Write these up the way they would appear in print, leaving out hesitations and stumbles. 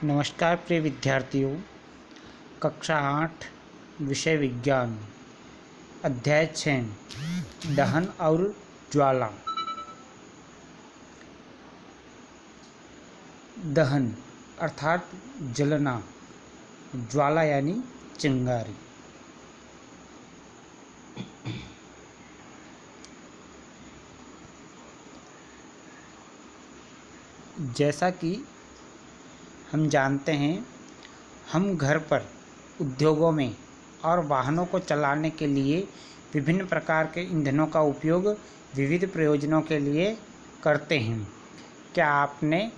नमस्कार प्रिय विद्यार्थियों। कक्षा 8 विषय विज्ञान अध्याय 6 दहन और ज्वाला। दहन अर्थात जलना, ज्वाला यानी चिंगारी। जैसा कि हम जानते हैं, हम घर पर, उद्योगों में और वाहनों को चलाने के लिए विभिन्न प्रकार के ईंधनों का उपयोग विविध प्रयोजनों के लिए करते हैं। क्या आपने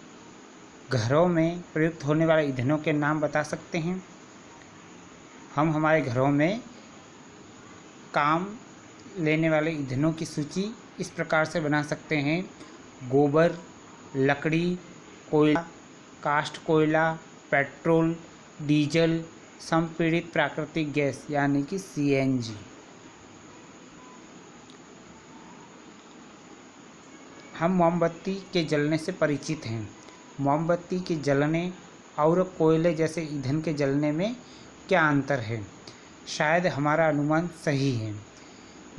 घरों में प्रयुक्त होने वाले ईंधनों के नाम बता सकते हैं? हम हमारे घरों में काम लेने वाले ईंधनों की सूची इस प्रकार से बना सकते हैं: गोबर, लकड़ी, कोयला, काष्ठ कोयला, पेट्रोल, डीजल, संपीड़ित प्राकृतिक गैस यानी कि CNG। हम मोमबत्ती के जलने से परिचित हैं। मोमबत्ती के जलने और कोयले जैसे ईंधन के जलने में क्या अंतर है? शायद हमारा अनुमान सही है।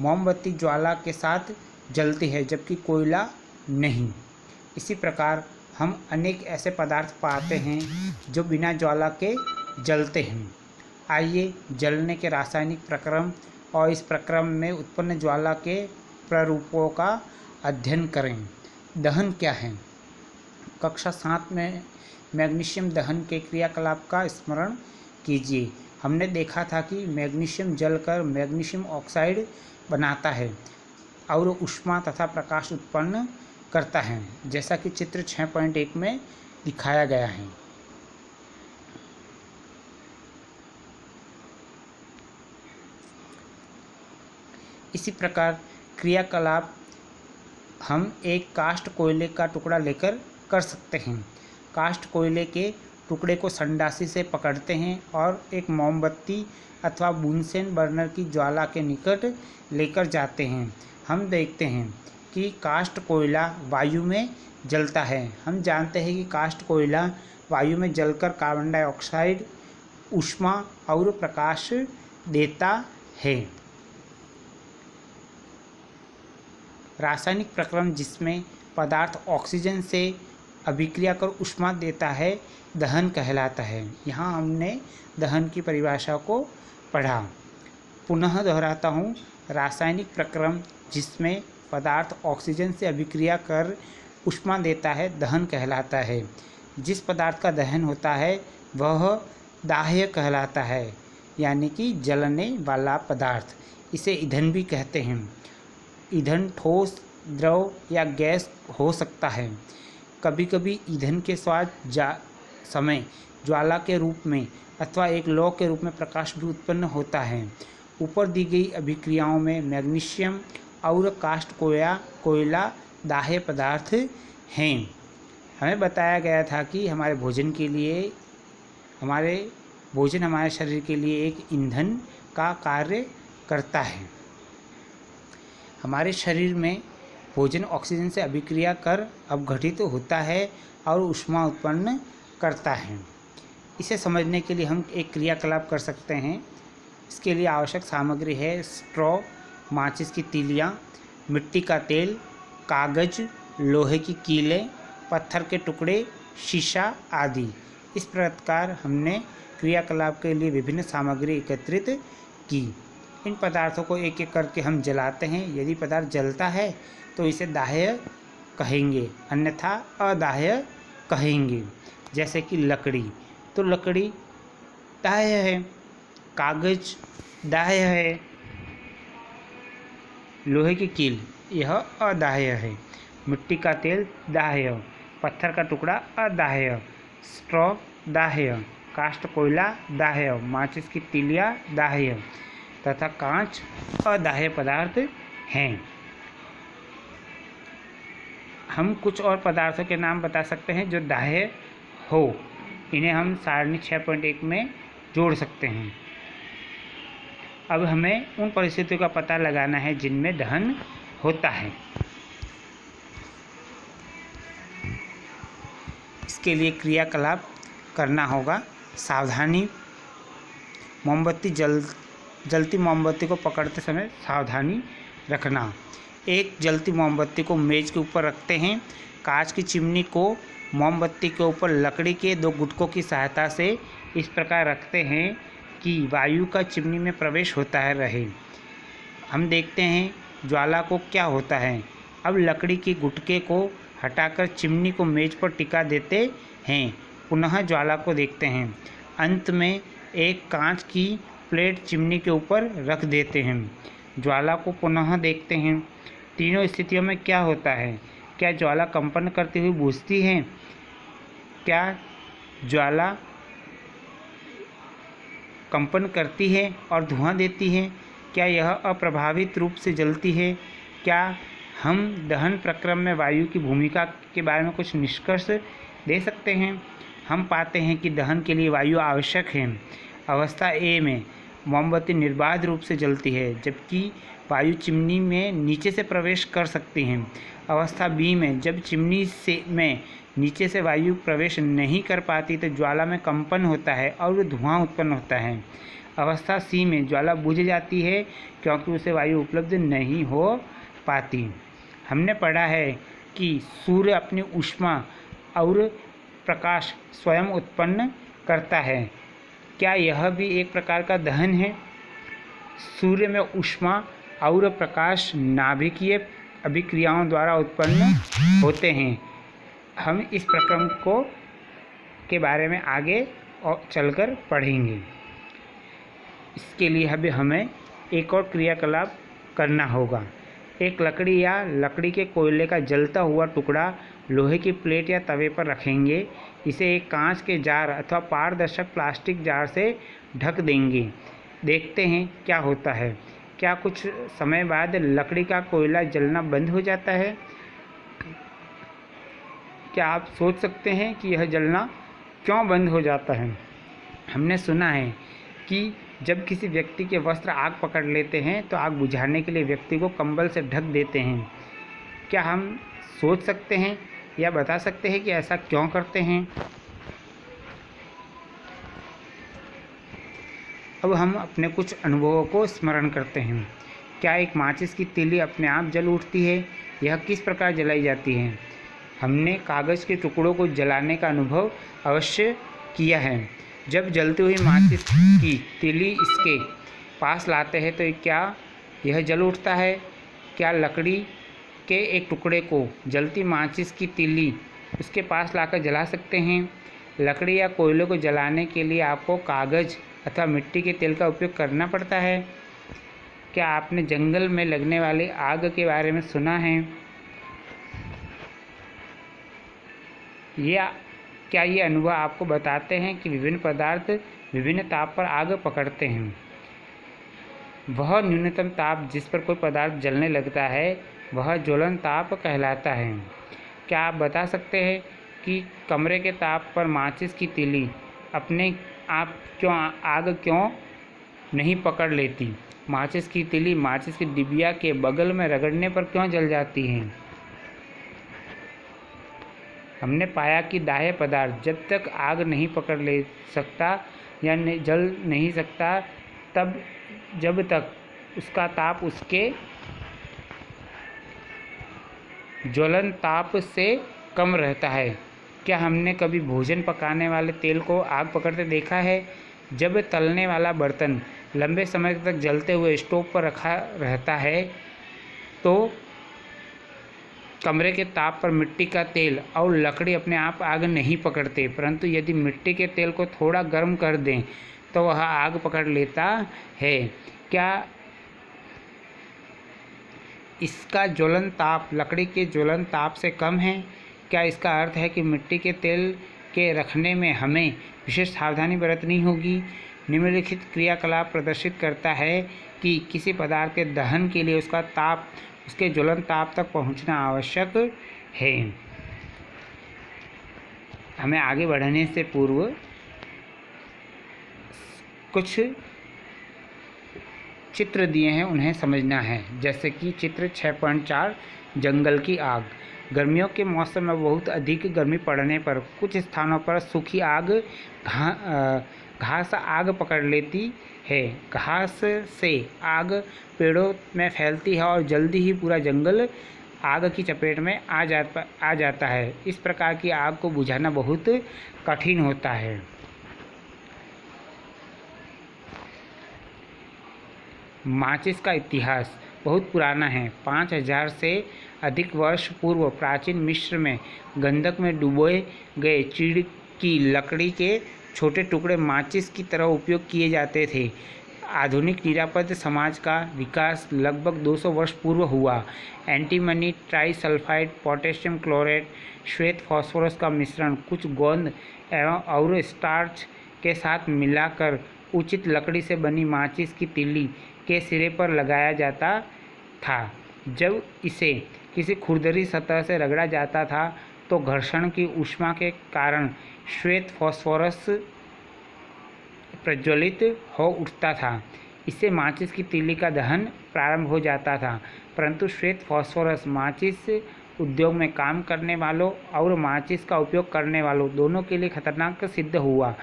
मोमबत्ती ज्वाला के साथ जलती है जबकि कोयला नहीं। इसी प्रकार हम अनेक ऐसे पदार्थ पाते हैं जो बिना ज्वाला के जलते हैं। आइए जलने के रासायनिक प्रक्रम और इस प्रक्रम में उत्पन्न ज्वाला के प्ररूपों का अध्ययन करें। दहन क्या है? कक्षा 7 में मैग्नीशियम दहन के क्रियाकलाप का स्मरण कीजिए। हमने देखा था कि मैग्नीशियम जलकर मैग्नीशियम ऑक्साइड बनाता है और ऊष्मा तथा प्रकाश उत्पन्न करता है, जैसा कि चित्र 6.1 में दिखाया गया है। इसी प्रकार क्रियाकलाप हम एक काष्ठ कोयले का टुकड़ा लेकर कर सकते हैं। काष्ठ कोयले के टुकड़े को संडासी से पकड़ते हैं और एक मोमबत्ती अथवा बुनसेन बर्नर की ज्वाला के निकट लेकर जाते हैं। हम देखते हैं कि काष्ठ कोयला वायु में जलता है। हम जानते हैं कि काष्ठ कोयला वायु में जलकर कार्बन डाइऑक्साइड, ऊष्मा और प्रकाश देता है। रासायनिक प्रक्रम जिसमें पदार्थ ऑक्सीजन से अभिक्रिया कर ऊष्मा देता है, दहन कहलाता है। यहाँ हमने दहन की परिभाषा को पढ़ा। पुनः दोहराता हूँ, रासायनिक प्रक्रम जिसमें पदार्थ ऑक्सीजन से अभिक्रिया कर ऊष्मा देता है, दहन कहलाता है। जिस पदार्थ का दहन होता है वह दाह्य कहलाता है, यानी कि जलने वाला पदार्थ। इसे ईंधन भी कहते हैं। ईंधन ठोस, द्रव या गैस हो सकता है। कभी कभी ईंधन के समय ज्वाला के रूप में अथवा एक लौ के रूप में प्रकाश भी उत्पन्न होता है। ऊपर दी गई अभिक्रियाओं में मैग्नीशियम और काष्ठ कोयला दाह्य पदार्थ हैं। हमें बताया गया था कि हमारे भोजन हमारे शरीर के लिए एक ईंधन का कार्य करता है। हमारे शरीर में भोजन ऑक्सीजन से अभिक्रिया कर अपघटित होता है और ऊष्मा उत्पन्न करता है। इसे समझने के लिए हम एक क्रियाकलाप कर सकते हैं। इसके लिए आवश्यक सामग्री है स्ट्रॉ, माचिस की तीलियाँ, मिट्टी का तेल, कागज, लोहे की कीलें, पत्थर के टुकड़े, शीशा आदि। इस प्रकार हमने क्रियाकलाप के लिए विभिन्न सामग्री एकत्रित की। इन पदार्थों को एक एक करके हम जलाते हैं। यदि पदार्थ जलता है तो इसे दाह्य कहेंगे, अन्यथा अदाह्य कहेंगे। जैसे कि लकड़ी, तो लकड़ी दाह्य है। कागज दाह्य है। लोहे की कील यह अदाह्य है। मिट्टी का तेल दाह्य, पत्थर का टुकड़ा अदाह्य, स्ट्रॉ दाह्य, काष्ठ कोयला दाह्य, माचिस की तीलियाँ दाह्य तथा कांच अदाह्य पदार्थ हैं। हम कुछ और पदार्थों के नाम बता सकते हैं जो दाह्य हो। इन्हें हम सारणी 6.1 में जोड़ सकते हैं। अब हमें उन परिस्थितियों का पता लगाना है जिनमें दहन होता है। इसके लिए क्रियाकलाप करना होगा। सावधानी, मोमबत्ती जलती मोमबत्ती को पकड़ते समय सावधानी रखना। एक जलती मोमबत्ती को मेज के ऊपर रखते हैं। कांच की चिमनी को मोमबत्ती के ऊपर लकड़ी के 2 गुटकों की सहायता से इस प्रकार रखते हैं कि वायु का चिमनी में प्रवेश होता है रहे। हम देखते हैं ज्वाला को क्या होता है। अब लकड़ी के गुटके को हटाकर चिमनी को मेज पर टिका देते हैं। पुनः ज्वाला को देखते हैं। अंत में एक कांच की प्लेट चिमनी के ऊपर रख देते हैं। ज्वाला को पुनः देखते हैं। तीनों स्थितियों में क्या होता है? क्या ज्वाला कंपन करती हुई बुझती है? क्या ज्वाला कंपन करती है और धुआं देती है? क्या यह अप्रभावित रूप से जलती है? क्या हम दहन प्रक्रम में वायु की भूमिका के बारे में कुछ निष्कर्ष दे सकते हैं? हम पाते हैं कि दहन के लिए वायु आवश्यक है। अवस्था ए में मोमबत्ती निर्बाध रूप से जलती है, जबकि वायु चिमनी में नीचे से प्रवेश कर सकती है। अवस्था बी में जब चिमनी में नीचे से वायु प्रवेश नहीं कर पाती तो ज्वाला में कंपन होता है और धुआं उत्पन्न होता है। अवस्था सी में ज्वाला बुझ जाती है क्योंकि उसे वायु उपलब्ध नहीं हो पाती। हमने पढ़ा है कि सूर्य अपनी ऊष्मा और प्रकाश स्वयं उत्पन्न करता है। क्या यह भी एक प्रकार का दहन है? सूर्य में ऊष्मा और प्रकाश नाभिकीय अभिक्रियाओं द्वारा उत्पन्न होते हैं। हम इस प्रक्रम के बारे में आगे और चलकर पढ़ेंगे। इसके लिए अभी हमें एक और क्रियाकलाप करना होगा। एक लकड़ी या लकड़ी के कोयले का जलता हुआ टुकड़ा लोहे की प्लेट या तवे पर रखेंगे। इसे एक कांच के जार अथवा पारदर्शक प्लास्टिक जार से ढक देंगे। देखते हैं क्या होता है। क्या कुछ समय बाद लकड़ी का कोयला जलना बंद हो जाता है? क्या आप सोच सकते हैं कि यह जलना क्यों बंद हो जाता है? हमने सुना है कि जब किसी व्यक्ति के वस्त्र आग पकड़ लेते हैं तो आग बुझाने के लिए व्यक्ति को कंबल से ढक देते हैं। क्या हम सोच सकते हैं या बता सकते हैं कि ऐसा क्यों करते हैं? अब हम अपने कुछ अनुभवों को स्मरण करते हैं। क्या एक माचिस की तीली अपने आप जल उठती है? यह किस प्रकार जलाई जाती है? हमने कागज़ के टुकड़ों को जलाने का अनुभव अवश्य किया है। जब जलती हुई माचिस की तीली इसके पास लाते हैं तो क्या यह जल उठता है? क्या लकड़ी के एक टुकड़े को जलती माचिस की तीली उसके पास लाकर जला सकते हैं? लकड़ी या कोयले को जलाने के लिए आपको कागज़ अथवा मिट्टी के तेल का उपयोग करना पड़ता है। क्या आपने जंगल में लगने वाली आग के बारे में सुना है? या क्या ये अनुभव आपको बताते हैं कि विभिन्न पदार्थ विभिन्न ताप पर आग पकड़ते हैं? वह न्यूनतम ताप जिस पर कोई पदार्थ जलने लगता है वह ज्वलन ताप कहलाता है। क्या आप बता सकते हैं कि कमरे के ताप पर माचिस की तीली अपने आप आग क्यों नहीं पकड़ लेती? माचिस की तीली माचिस की डिबिया के बगल में रगड़ने पर क्यों जल जाती है? हमने पाया कि दाह्य पदार्थ जब तक आग नहीं पकड़ ले सकता या जल नहीं सकता जब तक उसका ताप उसके ज्वलन ताप से कम रहता है। क्या हमने कभी भोजन पकाने वाले तेल को आग पकड़ते देखा है? जब तलने वाला बर्तन लंबे समय तक जलते हुए स्टोव पर रखा रहता है तो कमरे के ताप पर मिट्टी का तेल और लकड़ी अपने आप आग नहीं पकड़ते, परंतु यदि मिट्टी के तेल को थोड़ा गर्म कर दें तो वह आग पकड़ लेता है। क्या इसका ज्वलन ताप लकड़ी के ज्वलन ताप से कम है? क्या इसका अर्थ है कि मिट्टी के तेल के रखने में हमें विशेष सावधानी बरतनी होगी? निम्नलिखित क्रियाकलाप प्रदर्शित करता है कि किसी पदार्थ के दहन के लिए उसका ताप उसके ज्वलन ताप तक पहुंचना आवश्यक है। हमें आगे बढ़ने से पूर्व कुछ चित्र दिए हैं, उन्हें समझना है। जैसे कि चित्र 6.4 जंगल की आग। गर्मियों के मौसम में बहुत अधिक गर्मी पड़ने पर कुछ स्थानों पर सूखी आग घास आग पकड़ लेती है। घास से आग पेड़ों में फैलती है और जल्दी ही पूरा जंगल आग की चपेट में आ जाता है। इस प्रकार की आग को बुझाना बहुत कठिन होता है। माचिस का इतिहास बहुत पुराना है। 5000 से अधिक वर्ष पूर्व प्राचीन मिस्र में गंधक में डुबोए गए चीड़ की लकड़ी के छोटे टुकड़े माचिस की तरह उपयोग किए जाते थे। आधुनिक निरापद समाज का विकास लगभग 200 वर्ष पूर्व हुआ। एंटीमनी ट्राइसल्फाइड, पोटेशियम क्लोराइड, श्वेत फास्फोरस का मिश्रण कुछ गोंद एवं और स्टार्च के साथ मिलाकर उचित लकड़ी से बनी माचिस की तीली के सिरे पर लगाया जाता था। जब इसे किसी खुरदरी सतह से रगड़ा जाता था तो घर्षण की ऊष्मा के कारण श्वेत फास्फोरस प्रज्वलित हो उठता था। इससे माचिस की तीली का दहन प्रारंभ हो जाता था। परंतु श्वेत फास्फोरस माचिस उद्योग में काम करने वालों और माचिस का उपयोग करने वालों दोनों के लिए खतरनाक सिद्ध हुआ।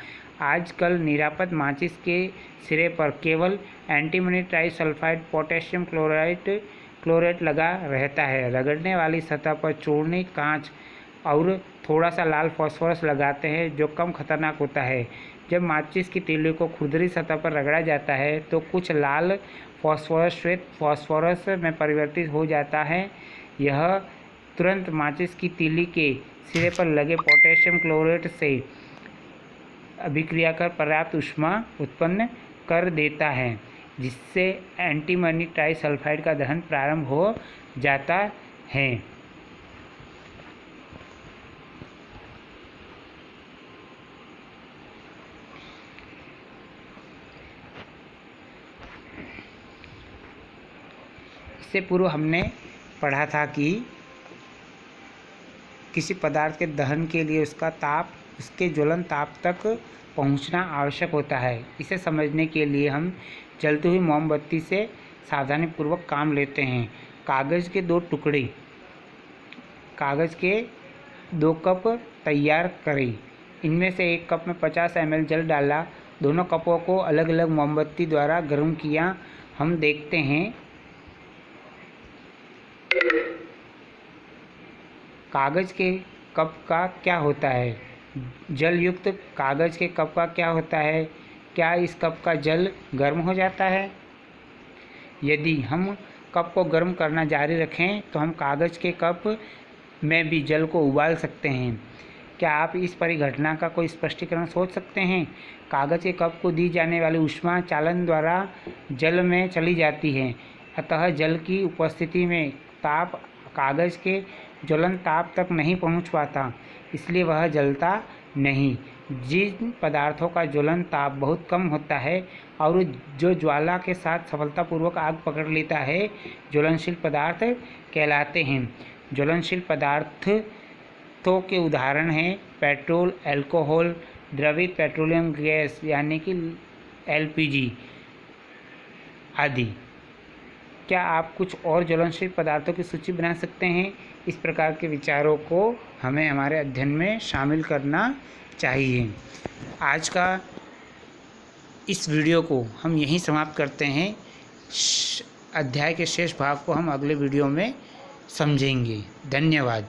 आजकल निरापद माचिस के सिरे पर केवल एंटीमनी ट्राइसल्फाइड, पोटेशियम क्लोराइड लगा रहता है। रगड़ने वाली सतह पर चूर्णी, कांच और थोड़ा सा लाल फास्फोरस लगाते हैं जो कम खतरनाक होता है। जब माचिस की तीली को खुरदरी सतह पर रगड़ा जाता है तो कुछ लाल फास्फोरस श्वेत फास्फोरस में परिवर्तित हो जाता है। यह तुरंत माचिस की तीली के सिरे पर लगे पोटेशियम क्लोराइड से अभिक्रिया कर पर्याप्त ऊष्मा उत्पन्न कर देता है, जिससे एंटीमनी ट्राइसल्फाइड का दहन प्रारंभ हो जाता है। इससे पूर्व हमने पढ़ा था कि किसी पदार्थ के दहन के लिए उसका ताप, उसके ज्वलन ताप तक पहुंचना आवश्यक होता है। इसे समझने के लिए हम जलती हुई मोमबत्ती से सावधानीपूर्वक काम लेते हैं। कागज़ के 2 टुकड़े, कागज़ के 2 कप तैयार करें। इनमें से एक कप में 50 ml जल डाला। दोनों कपों को अलग अलग मोमबत्ती द्वारा गर्म किया। हम देखते हैं कागज़ के कप का क्या होता है, जल युक्त कागज़ के कप का क्या होता है। क्या इस कप का जल गर्म हो जाता है? यदि हम कप को गर्म करना जारी रखें तो हम कागज़ के कप में भी जल को उबाल सकते हैं। क्या आप इस परिघटना का कोई स्पष्टीकरण सोच सकते हैं? कागज़ के कप को दी जाने वाली ऊष्मा चालन द्वारा जल में चली जाती है, अतः जल की उपस्थिति में ताप कागज़ के ज्वलन ताप तक नहीं पहुंच पाता, इसलिए वह जलता नहीं। जिन पदार्थों का ज्वलन ताप बहुत कम होता है और जो ज्वाला के साथ सफलतापूर्वक आग पकड़ लेता है, ज्वलनशील पदार्थ कहलाते हैं। ज्वलनशील पदार्थों के उदाहरण हैं पेट्रोल, अल्कोहल, द्रवित पेट्रोलियम गैस यानी कि LPG आदि। क्या आप कुछ और ज्वलनशील पदार्थों की सूची बना सकते हैं? इस प्रकार के विचारों को हमें हमारे अध्ययन में शामिल करना चाहिए। आज का इस वीडियो को हम यहीं समाप्त करते हैं। अध्याय के शेष भाग को हम अगले वीडियो में समझेंगे। धन्यवाद।